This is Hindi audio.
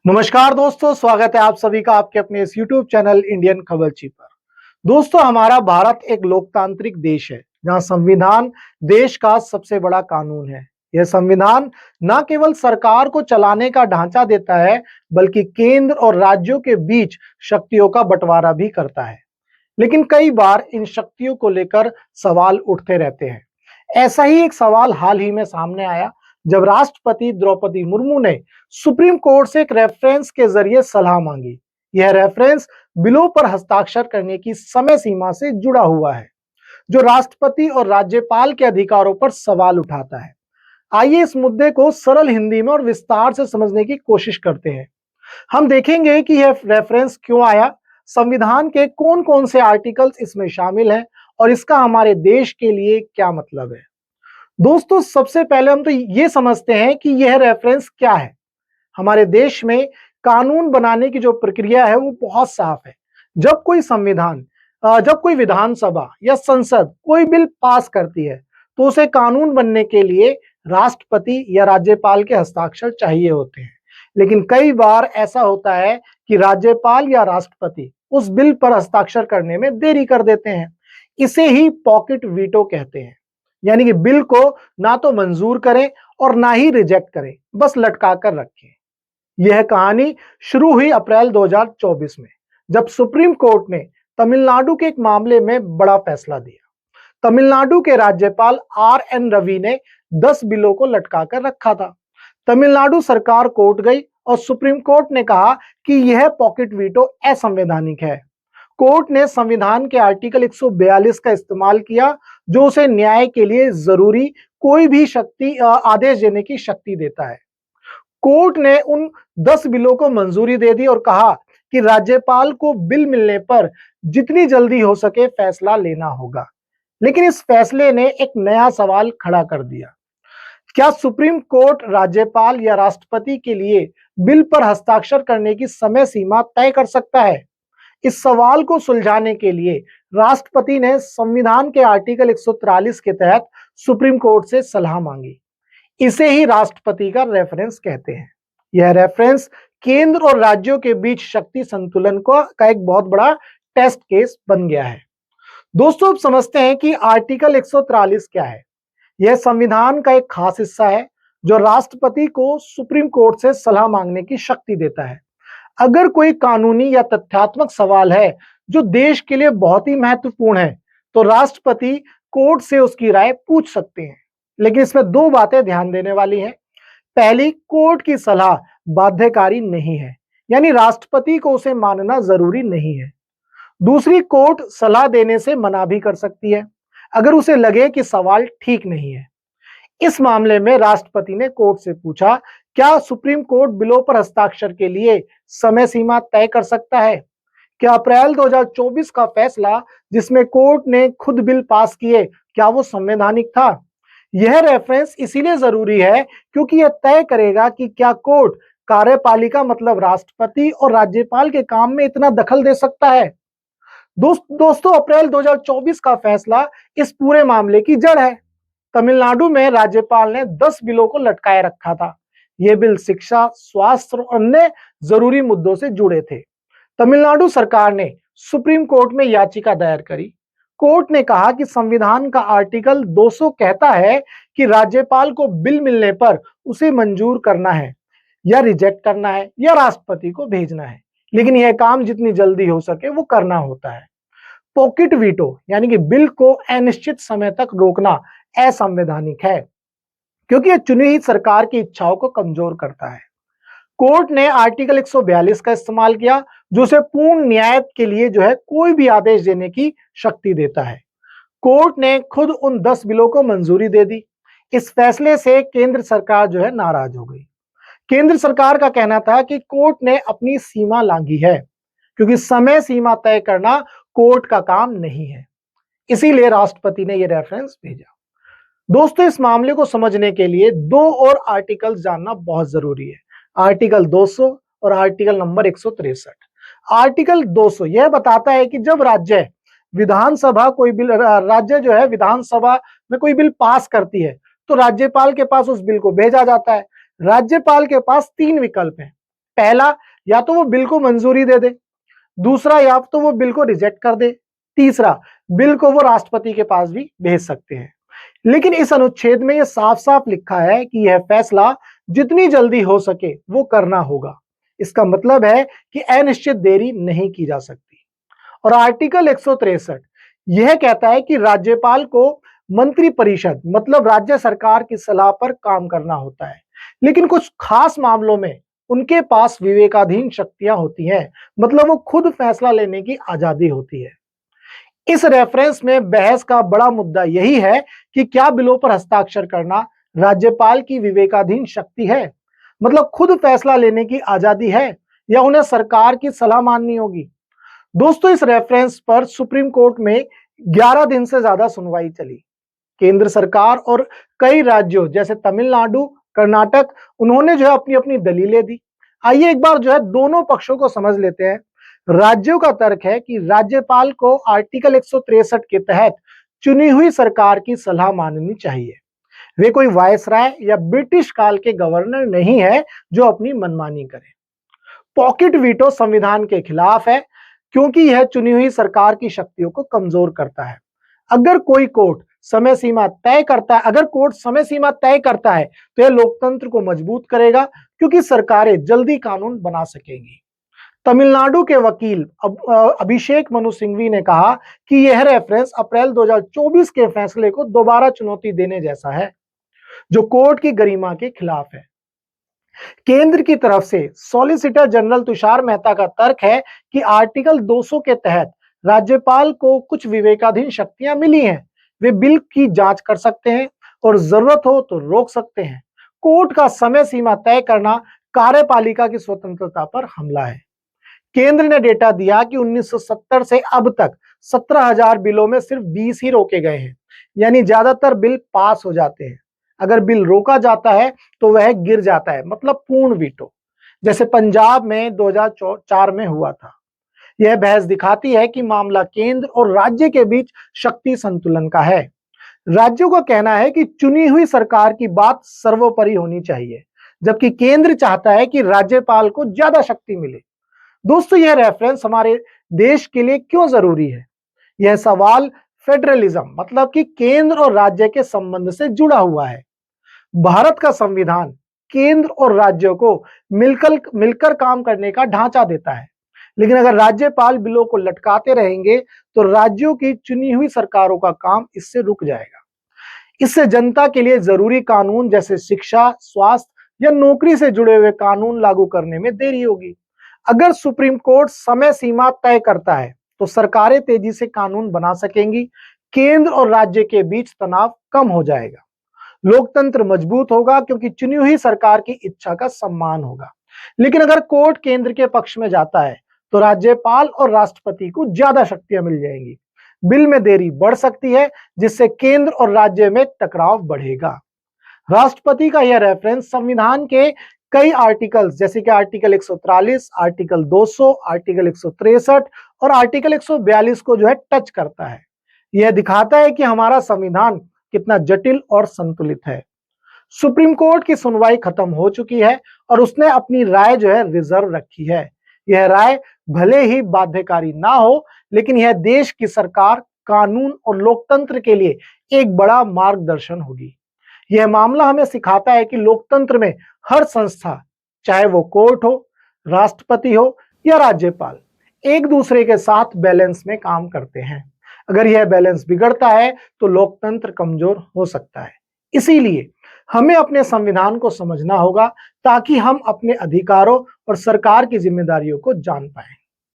नमस्कार दोस्तों, स्वागत है आप सभी का आपके अपने इस YouTube चैनल इंडियन खबरची पर। दोस्तों, हमारा भारत एक लोकतांत्रिक देश है जहां संविधान देश का सबसे बड़ा कानून है। यह संविधान न केवल सरकार को चलाने का ढांचा देता है, बल्कि केंद्र और राज्यों के बीच शक्तियों का बंटवारा भी करता है। लेकिन कई बार इन शक्तियों को लेकर सवाल उठते रहते हैं। ऐसा ही एक सवाल हाल ही में सामने आया जब राष्ट्रपति द्रौपदी मुर्मू ने सुप्रीम कोर्ट से एक रेफरेंस के जरिए सलाह मांगी। यह रेफरेंस बिलों पर हस्ताक्षर करने की समय सीमा से जुड़ा हुआ है, जो राष्ट्रपति और राज्यपाल के अधिकारों पर सवाल उठाता है। आइए इस मुद्दे को सरल हिंदी में और विस्तार से समझने की कोशिश करते हैं। हम देखेंगे कि यह रेफरेंस क्यों आया, संविधान के कौन कौन से आर्टिकल्स इसमें शामिल हैं और इसका हमारे देश के लिए क्या मतलब है। दोस्तों, सबसे पहले हम तो ये समझते हैं कि यह रेफरेंस क्या है। हमारे देश में कानून बनाने की जो प्रक्रिया है वो बहुत साफ है। जब कोई विधानसभा या संसद कोई बिल पास करती है, तो उसे कानून बनने के लिए राष्ट्रपति या राज्यपाल के हस्ताक्षर चाहिए होते हैं। लेकिन कई बार ऐसा होता है कि राज्यपाल या राष्ट्रपति उस बिल पर हस्ताक्षर करने में देरी कर देते हैं। इसे ही पॉकेट वीटो कहते हैं, यानी कि बिल को ना तो मंजूर करें और ना ही रिजेक्ट करें, बस लटका कर रखें। यह कहानी शुरू हुई अप्रैल 2024 में, जब सुप्रीम कोर्ट ने तमिलनाडु के एक मामले में बड़ा फैसला दिया। तमिलनाडु के राज्यपाल RN रवि ने 10 बिलों को लटका कर रखा था। तमिलनाडु सरकार कोर्ट गई और सुप्रीम कोर्ट ने कहा कि यह पॉकेट वीटो असंवैधानिक है। कोर्ट ने संविधान के आर्टिकल 142 का इस्तेमाल किया, जो उसे न्याय के लिए जरूरी कोई भी आदेश देने की शक्ति देता है। कोर्ट ने उन 10 बिलों को मंजूरी दे दी और कहा कि राज्यपाल को बिल मिलने पर जितनी जल्दी हो सके फैसला लेना होगा। लेकिन इस फैसले ने एक नया सवाल खड़ा कर दिया। क्या सुप्रीम कोर्ट राज्यपाल या राष्ट्रपति के लिए बिल पर हस्ताक्षर करने की समय सीमा तय कर सकता है? इस सवाल को सुलझाने के लिए राष्ट्रपति ने संविधान के आर्टिकल 143 के तहत सुप्रीम कोर्ट से सलाह मांगी। इसे ही राष्ट्रपति का रेफरेंस कहते हैं। यह रेफरेंस केंद्र और राज्यों के बीच शक्ति संतुलन का एक बहुत बड़ा टेस्ट केस बन गया है। दोस्तों, अब समझते हैं कि आर्टिकल 143 क्या है। यह संविधान का एक खास हिस्सा है जो राष्ट्रपति को सुप्रीम कोर्ट से सलाह मांगने की शक्ति देता है। अगर कोई कानूनी या तथ्यात्मक सवाल है जो देश के लिए बहुत ही महत्वपूर्ण है, तो राष्ट्रपति कोर्ट से उसकी राय पूछ सकते हैं। लेकिन इसमें दो बातें ध्यान देने वाली हैं। पहली, कोर्ट की सलाह बाध्यकारी नहीं है, यानी राष्ट्रपति को उसे मानना जरूरी नहीं है। दूसरी, कोर्ट सलाह देने से मना भी कर सकती है अगर उसे लगे कि सवाल ठीक नहीं है। इस मामले में राष्ट्रपति ने कोर्ट से पूछा, क्या सुप्रीम कोर्ट बिलों पर हस्ताक्षर के लिए समय सीमा तय कर सकता है? क्या अप्रैल 2024 का फैसला, जिसमें कोर्ट ने खुद बिल पास किए, क्या वो संवैधानिक था? यह रेफरेंस इसीलिए जरूरी है क्योंकि यह तय करेगा कि क्या कोर्ट कार्यपालिका मतलब राष्ट्रपति और राज्यपाल के काम में इतना दखल दे सकता है। दोस्तों, अप्रैल 2024 का फैसला इस पूरे मामले की जड़ है। तमिलनाडु में राज्यपाल ने 10 बिलों को लटकाए रखा था। ये बिल शिक्षा, स्वास्थ्य और अन्य जरूरी मुद्दों से जुड़े थे। तमिलनाडु सरकार ने सुप्रीम कोर्ट में याचिका दायर करी। कोर्ट ने कहा कि संविधान का आर्टिकल 200 कहता है कि राज्यपाल को बिल मिलने पर उसे मंजूर करना है या रिजेक्ट करना है या राष्ट्रपति को भेजना है, लेकिन यह काम जितनी जल्दी हो सके वो करना होता है। पॉकेट वीटो यानी कि बिल को अनिश्चित समय तक रोकना असंवैधानिक है, क्योंकि यह चुनी हुई सरकार की इच्छाओं को कमजोर करता है। कोर्ट ने आर्टिकल 142 का इस्तेमाल किया, जो उसे पूर्ण न्याय के लिए कोई भी आदेश देने की शक्ति देता है। कोर्ट ने खुद उन 10 बिलों को मंजूरी दे दी। इस फैसले से केंद्र सरकार नाराज हो गई। केंद्र सरकार का कहना था कि कोर्ट ने अपनी सीमा लांघी है, क्योंकि समय सीमा तय करना कोर्ट का काम नहीं है। इसीलिए राष्ट्रपति ने यह रेफरेंस भेजा। दोस्तों, इस मामले को समझने के लिए दो और आर्टिकल्स जानना बहुत जरूरी है, आर्टिकल 200 और आर्टिकल नंबर 163। आर्टिकल 200 यह बताता है कि जब राज्य विधानसभा में कोई बिल पास करती है, तो राज्यपाल के पास उस बिल को भेजा जाता है। राज्यपाल के पास 3 विकल्प हैं। पहला, या तो वो बिल को मंजूरी दे दे, दूसरा या तो वो बिल को रिजेक्ट कर दे, तीसरा बिल को वो राष्ट्रपति के पास भी भेज सकते हैं। लेकिन इस अनुच्छेद में ये साफ-साफ लिखा है कि यह फैसला जितनी जल्दी हो सके वो करना होगा। इसका मतलब है कि अनिश्चित देरी नहीं की जा सकती। और आर्टिकल 163 यह कहता है कि राज्यपाल को मंत्री परिषद मतलब राज्य सरकार की सलाह पर काम करना होता है, लेकिन कुछ खास मामलों में उनके पास विवेकाधीन शक्तियां होती हैं, मतलब वो खुद फैसला लेने की आजादी होती है। इस रेफरेंस में बहस का बड़ा मुद्दा यही है कि क्या बिलों पर हस्ताक्षर करना राज्यपाल की विवेकाधीन शक्ति है, मतलब खुद फैसला लेने की आजादी है, या उन्हें सरकार की सलाह माननी होगी। दोस्तों, इस रेफरेंस पर सुप्रीम कोर्ट में 11 दिन से ज्यादा सुनवाई चली। केंद्र सरकार और कई राज्यों जैसे तमिलनाडु, कर्नाटक, उन्होंने जो है अपनी अपनी दलीलें दी। आइए एक बार जो है दोनों पक्षों को समझ लेते हैं। राज्यों का तर्क है कि राज्यपाल को आर्टिकल 163 के तहत चुनी हुई सरकार की सलाह माननी चाहिए। वे कोई वायसराय या ब्रिटिश काल के गवर्नर नहीं है जो अपनी मनमानी करे। पॉकेट वीटो संविधान के खिलाफ है, क्योंकि यह चुनी हुई सरकार की शक्तियों को कमजोर करता है। अगर कोर्ट समय सीमा तय करता है तो यह लोकतंत्र को मजबूत करेगा, क्योंकि सरकारें जल्दी कानून बना सकेंगी। तमिलनाडु के वकील अभिषेक मनु सिंघवी ने कहा कि यह रेफरेंस अप्रैल 2024 के फैसले को दोबारा चुनौती देने जैसा है, जो कोर्ट की गरिमा के खिलाफ है। केंद्र की तरफ से सॉलिसिटर जनरल तुषार मेहता का तर्क है कि आर्टिकल 200 के तहत राज्यपाल को कुछ विवेकाधीन शक्तियां मिली हैं। वे बिल की जांच कर सकते हैं और जरूरत हो तो रोक सकते हैं। कोर्ट का समय सीमा तय करना कार्यपालिका की स्वतंत्रता पर हमला है। केंद्र ने डेटा दिया कि 1970 से अब तक 17,000 बिलों में सिर्फ 20 ही रोके गए हैं, यानी ज्यादातर बिल पास हो जाते हैं। अगर बिल रोका जाता है तो वह गिर जाता है, मतलब पूर्ण वीटो, जैसे पंजाब में 2004 में हुआ था। यह बहस दिखाती है कि मामला केंद्र और राज्य के बीच शक्ति संतुलन का है। राज्यों का कहना है कि चुनी हुई सरकार की बात सर्वोपरि होनी चाहिए, जबकि केंद्र चाहता है कि राज्यपाल को ज्यादा शक्ति मिले। दोस्तों, यह रेफरेंस हमारे देश के लिए क्यों जरूरी है? यह सवाल फेडरलिज्म मतलब कि केंद्र और राज्य के संबंध से जुड़ा हुआ है। भारत का संविधान केंद्र और राज्यों को मिलकर काम करने का ढांचा देता है, लेकिन अगर राज्यपाल बिलों को लटकाते रहेंगे तो राज्यों की चुनी हुई सरकारों का काम इससे रुक जाएगा। इससे जनता के लिए जरूरी कानून जैसे शिक्षा, स्वास्थ्य या नौकरी से जुड़े हुए कानून लागू करने में देरी होगी। अगर सुप्रीम कोर्ट समय सीमा तय करता है तो सरकारें तेजी से कानून बना सकेंगी, केंद्र और राज्य के बीच तनाव कम हो जाएगा, लोकतंत्र मजबूत होगा, क्योंकि चुनी हुई सरकार की इच्छा का सम्मान होगा। लेकिन अगर कोर्ट केंद्र के पक्ष में जाता है तो राज्यपाल और राष्ट्रपति को ज्यादा शक्तियां मिल जाएंगी। बिल में देरी बढ़ सकती है, जिससे केंद्र और राज्य में टकराव बढ़ेगा। राष्ट्रपति का यह रेफरेंस संविधान के कई आर्टिकल्स जैसे कि आर्टिकल 143, आर्टिकल 200, आर्टिकल 163 और आर्टिकल 142 को जो है टच करता है। यह दिखाता है कि हमारा संविधान कितना जटिल और संतुलित है। सुप्रीम कोर्ट की सुनवाई खत्म हो चुकी है और उसने अपनी राय जो है रिजर्व रखी है। यह राय भले ही बाध्यकारी ना हो, लेकिन यह देश की सरकार, कानून और लोकतंत्र के लिए एक बड़ा मार्गदर्शन होगी। यह मामला हमें सिखाता है कि लोकतंत्र में हर संस्था, चाहे वो कोर्ट हो, राष्ट्रपति हो या राज्यपाल, एक दूसरे के साथ बैलेंस में काम करते हैं। अगर यह बैलेंस बिगड़ता है तो लोकतंत्र कमजोर हो सकता है। इसीलिए हमें अपने संविधान को समझना होगा, ताकि हम अपने अधिकारों और सरकार की जिम्मेदारियों को जान पाएं।